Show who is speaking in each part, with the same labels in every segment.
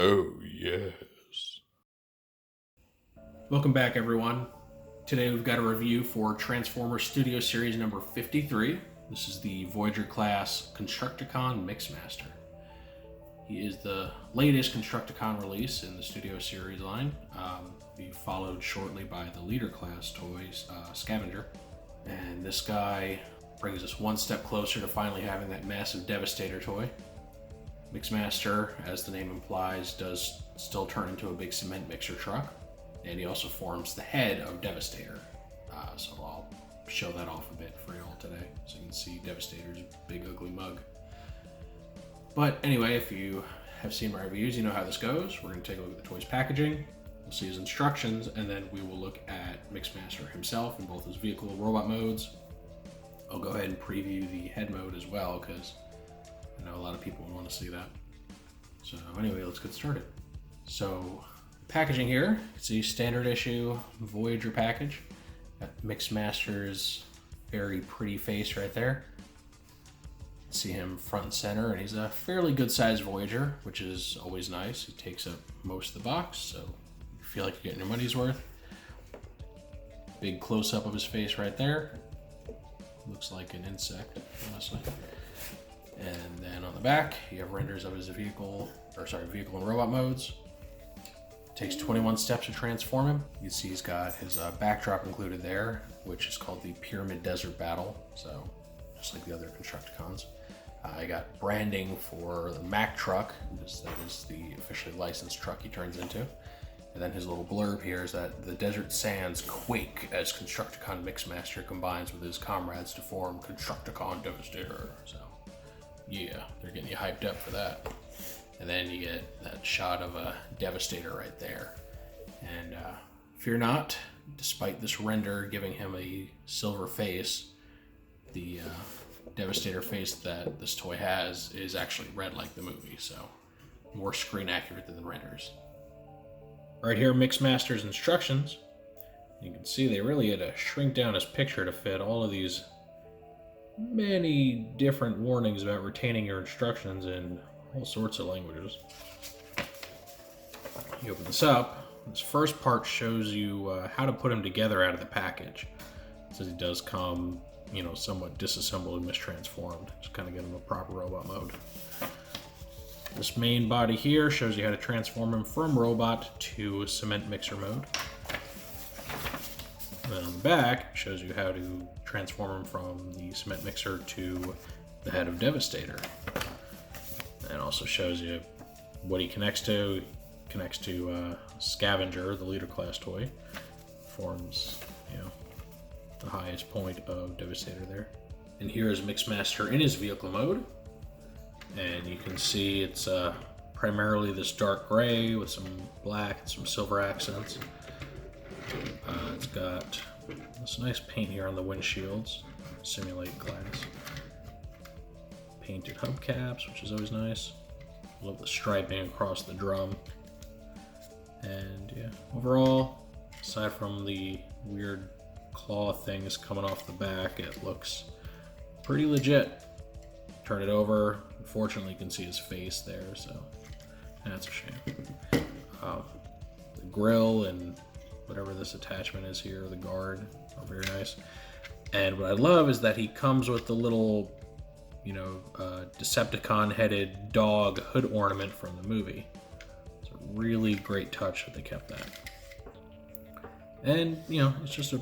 Speaker 1: Oh, yes.
Speaker 2: Welcome back, everyone. Today we've got a review for Transformers Studio Series number 53. This is the Voyager class Constructicon Mixmaster. He is the latest Constructicon release in the Studio Series line. Be followed shortly by the Leader class toys, Scavenger. And this guy brings us one step closer to finally having that massive Devastator toy. Mixmaster, as the name implies, does still turn into a big cement mixer truck, and he also forms the head of Devastator. So I'll show that off a bit for you all today, so you can see Devastator's big ugly mug. But anyway, if you have seen my reviews, you know how this goes. We're going to take a look at the toy's packaging, we'll see his instructions, and then we will look at Mixmaster himself in both his vehicle and robot modes. I'll go ahead and preview the head mode as well, because I know a lot of people would want to see that. So anyway, let's get started. So packaging here, you can see standard issue Voyager package. Got Mixmaster's very pretty face right there. See him front and center, and he's a fairly good sized Voyager, which is always nice. He takes up most of the box, so you feel like you're getting your money's worth. Big close up of his face right there. Looks like an insect, honestly. And then on the back, you have renders of his vehicle and robot modes. Takes 21 steps to transform him. You can see he's got his backdrop included there, which is called the Pyramid Desert Battle. So, just like the other Constructicons. I got branding for the Mack truck, because that is the officially licensed truck he turns into. And then his little blurb here is that the desert sands quake as Constructicon Mixmaster combines with his comrades to form Constructicon Devastator. So, yeah, they're getting you hyped up for that. And then you get that shot of a Devastator right there. And fear not, despite this render giving him a silver face, the Devastator face that this toy has is actually red like the movie, so more screen accurate than the renders. Right here, Mixmaster's instructions. You can see they really had to shrink down his picture to fit all of these many different warnings about retaining your instructions in all sorts of languages. You open this up. This first part shows you how to put him together out of the package. It says he does come, somewhat disassembled and mistransformed. Just kind of get him a proper robot mode. This main body here shows you how to transform him from robot to cement mixer mode. And then on the back shows you how to transform him from the cement mixer to the head of Devastator. And also shows you what he connects to. He connects to Scavenger, the Leader class toy. Forms, the highest point of Devastator there. And here is Mixmaster in his vehicle mode. And you can see it's primarily this dark gray with some black and some silver accents. It's got this nice paint here on the windshields, simulate glass. Painted hubcaps, which is always nice. Love the striping across the drum. And yeah, overall, aside from the weird claw things coming off the back, it looks pretty legit. Turn it over. Unfortunately, you can see his face there, so that's a shame. The grill and whatever this attachment is here, the guard, are very nice. And what I love is that he comes with the little, Decepticon-headed dog hood ornament from the movie. It's a really great touch that they kept that. And, it's just a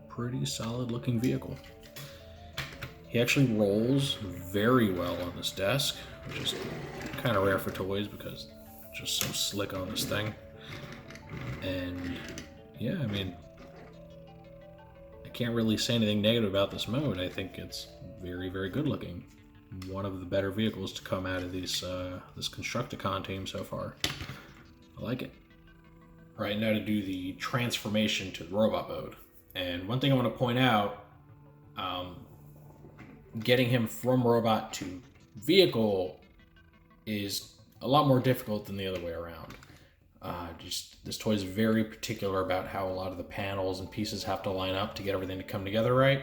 Speaker 2: pretty solid-looking vehicle. He actually rolls very well on this desk, which is kind of rare for toys because it's just so slick on this thing. And yeah, I can't really say anything negative about this mode. I think it's very, very good looking. One of the better vehicles to come out of this Constructicon team so far. I like it. All right, now to do the transformation to the robot mode. And one thing I want to point out, getting him from robot to vehicle is a lot more difficult than the other way around. This toy is very particular about how a lot of the panels and pieces have to line up to get everything to come together right.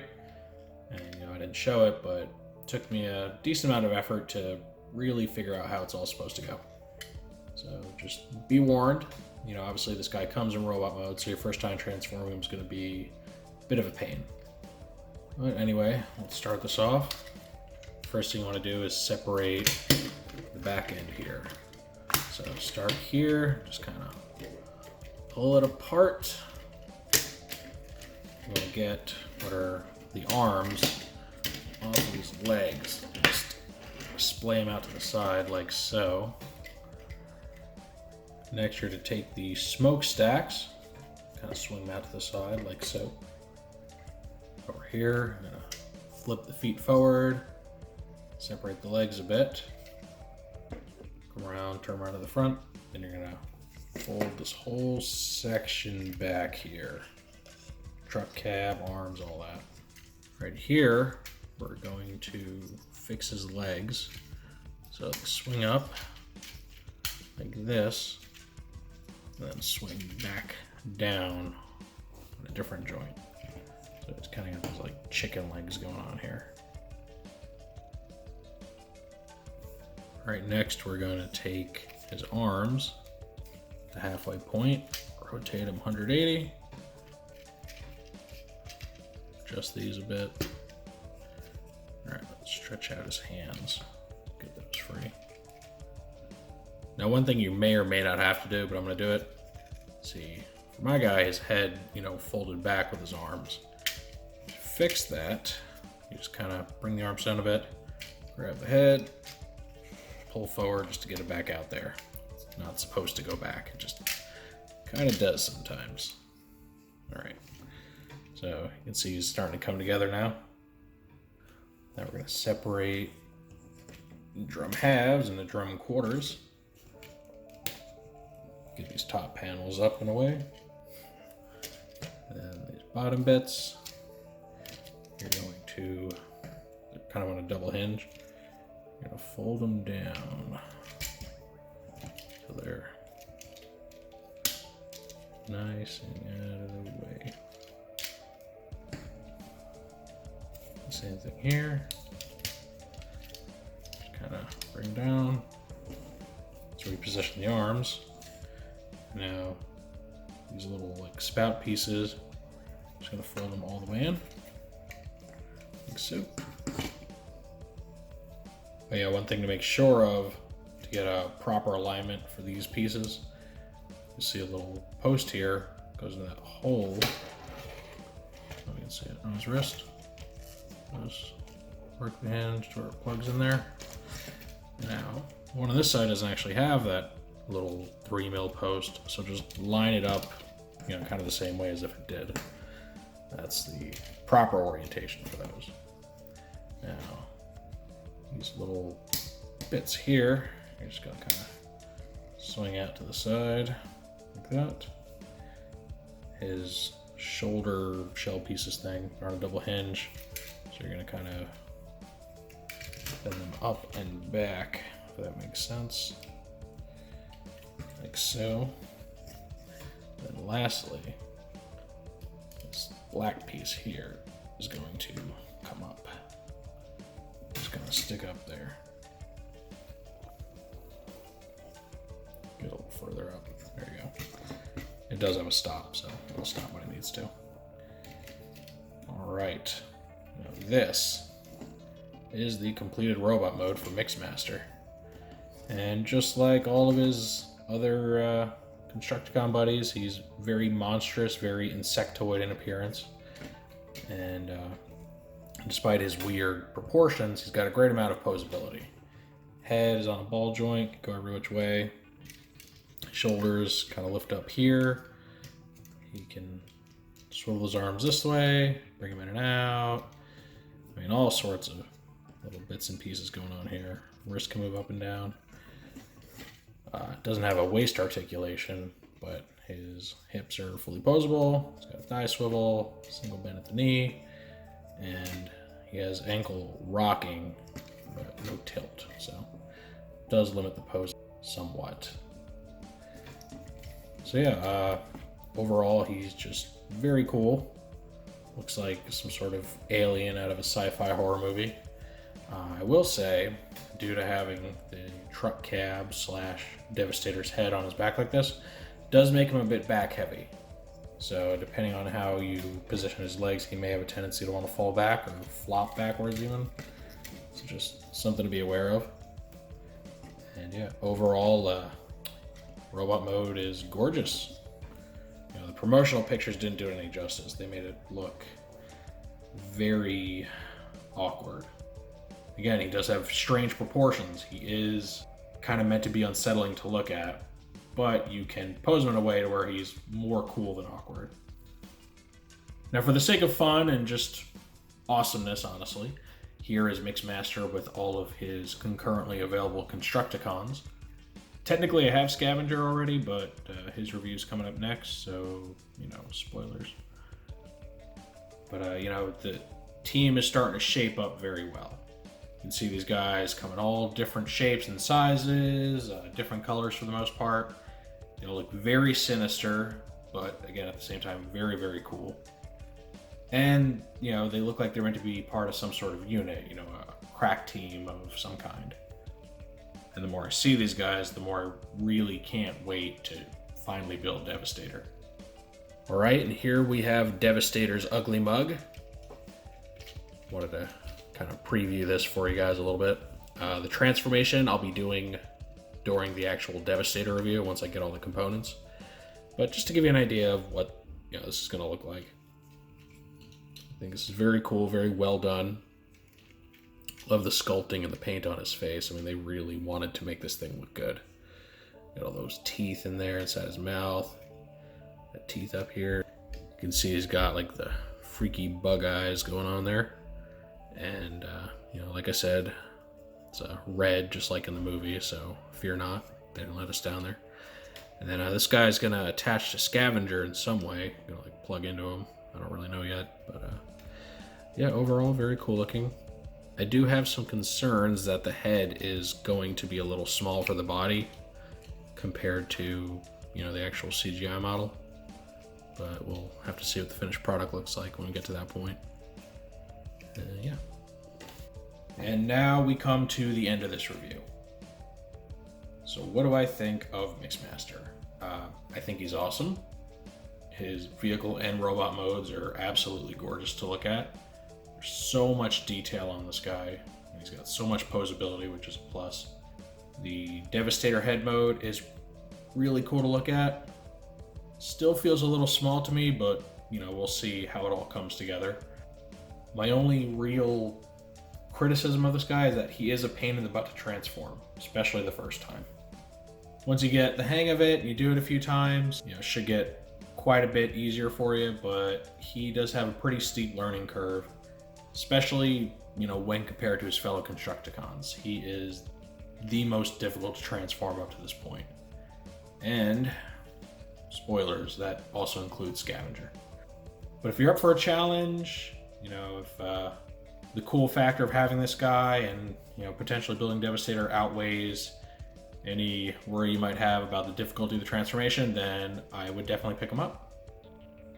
Speaker 2: And I didn't show it, but it took me a decent amount of effort to really figure out how it's all supposed to go. So just be warned. You know, obviously this guy comes in robot mode, so your first time transforming him is going to be a bit of a pain. But anyway, let's start this off. First thing you want to do is separate the back end here. So start here, just kind of pull it apart. You want to get what are the arms off of these legs. Just splay them out to the side like so. Next, you're to take the smokestacks, kind of swing them out to the side like so. Over here, I'm gonna flip the feet forward, separate the legs a bit, come around, turn around to the front, then you're gonna fold this whole section back here. Truck cab, arms, all that. Right here, we're going to fix his legs. So swing up like this, and then swing back down on a different joint. So it's kind of got those like chicken legs going on here. All right, next we're going to take his arms, the halfway point, rotate them 180. Adjust these a bit. All right, let's stretch out his hands. Get those free. Now, one thing you may or may not have to do, but I'm gonna do it. See, for my guy, his head, you know, folded back with his arms. To fix that, you just kind of bring the arms down a bit, grab the head, pull forward just to get it back out there. It's not supposed to go back. It just kind of does sometimes. All right. So you can see he's starting to come together now. Now we're going to separate the drum halves and the drum quarters. Get these top panels up and away. And these bottom bits, you're going to, they're kind of on a double hinge. You're going to fold them down so they're nice and out of the way. Same thing here. Just kind of bring down. Let's reposition the arms. Now, these little like spout pieces, just gonna fold them all the way in, like so. But yeah, one thing to make sure of to get a proper alignment for these pieces, you see a little post here goes in that hole. So we can see it on his wrist. Just work the hinge to where it plugs in there. Now, one on this side doesn't actually have that little 3mm post, so just line it up, you know, kind of the same way as if it did. That's the proper orientation for those. Now, these little bits here, you're just gonna kind of swing out to the side like that. His shoulder shell pieces thing are on a double hinge. So you're gonna kind of bend them up and back, if that makes sense. Like so. Then lastly, this black piece here is going to come up. Just gonna stick up there. Get a little further up. There you go. It does have a stop, so it'll stop when it needs to. All right. Now this is the completed robot mode for Mixmaster. And just like all of his other Constructicon buddies, he's very monstrous, very insectoid in appearance. And despite his weird proportions, he's got a great amount of posability. Head is on a ball joint, can go every which way. Shoulders kind of lift up here. He can swivel his arms this way, bring them in and out. I mean, all sorts of little bits and pieces going on here. Wrist can move up and down. Doesn't have a waist articulation, but his hips are fully posable. He's got a thigh swivel, single bend at the knee, and he has ankle rocking, but no tilt. So it does limit the pose somewhat. So yeah, overall he's just very cool. Looks like some sort of alien out of a sci-fi horror movie. I will say, due to having the truck cab slash Devastator's head on his back like this, does make him a bit back heavy. So depending on how you position his legs, he may have a tendency to want to fall back or flop backwards even. So just something to be aware of. And yeah, overall, robot mode is gorgeous. You know, the promotional pictures didn't do it any justice. They made it look very awkward. Again, he does have strange proportions. He is kind of meant to be unsettling to look at, but you can pose him in a way to where he's more cool than awkward. Now, for the sake of fun and just awesomeness, honestly, here is Mixmaster with all of his concurrently available Constructicons. Technically, I have Scavenger already, but his review's coming up next, so, you know, spoilers. But, you know, the team is starting to shape up very well. You can see these guys come in all different shapes and sizes, different colors for the most part. They all look very sinister, but again, at the same time, very, very cool. And, you know, they look like they're meant to be part of some sort of unit, you know, a crack team of some kind. And the more I see these guys, the more I really can't wait to finally build Devastator. All right, and here we have Devastator's Ugly Mug. Wanted to kind of preview this for you guys a little bit. The transformation I'll be doing during the actual Devastator review once I get all the components. But just to give you an idea of what, you know, this is going to look like. I think this is very cool, very well done. Love the sculpting and the paint on his face. I mean, they really wanted to make this thing look good. Got all those teeth in there inside his mouth. That teeth up here. You can see he's got like the freaky bug eyes going on there. And, you know, like I said, it's red just like in the movie, so fear not. They didn't let us down there. And then this guy's going to attach to Scavenger in some way. Going to like plug into him. I don't really know yet, but yeah, overall very cool looking. I do have some concerns that the head is going to be a little small for the body compared to, you know, the actual CGI model. But we'll have to see what the finished product looks like when we get to that point. Yeah. And now we come to the end of this review. So what do I think of Mixmaster? I think he's awesome. His vehicle and robot modes are absolutely gorgeous to look at. There's so much detail on this guy. He's got so much posability, which is a plus. The Devastator head mode is really cool to look at. Still feels a little small to me, but you know, we'll see how it all comes together. My only real criticism of this guy is that he is a pain in the butt to transform, especially the first time. Once you get the hang of it, you do it a few times, you know, it should get quite a bit easier for you, but he does have a pretty steep learning curve, especially, you know, when compared to his fellow Constructicons. He is the most difficult to transform up to this point. And, spoilers, that also includes Scavenger. But if you're up for a challenge, you know, if the cool factor of having this guy and, you know, potentially building Devastator outweighs any worry you might have about the difficulty of the transformation, then I would definitely pick him up.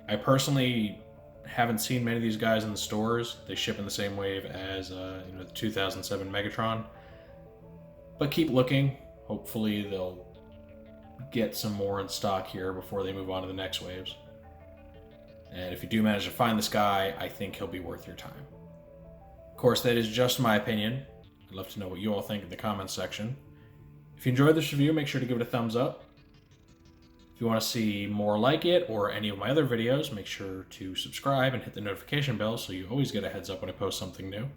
Speaker 2: I personally haven't seen many of these guys in the stores. They ship in the same wave as you know, the 2007 Megatron. But keep looking. Hopefully they'll get some more in stock here before they move on to the next waves. And if you do manage to find this guy, I think he'll be worth your time. Of course, that is just my opinion. I'd love to know what you all think in the comments section. If you enjoyed this review, make sure to give it a thumbs up. If you want to see more like it or any of my other videos, make sure to subscribe and hit the notification bell so you always get a heads up when I post something new.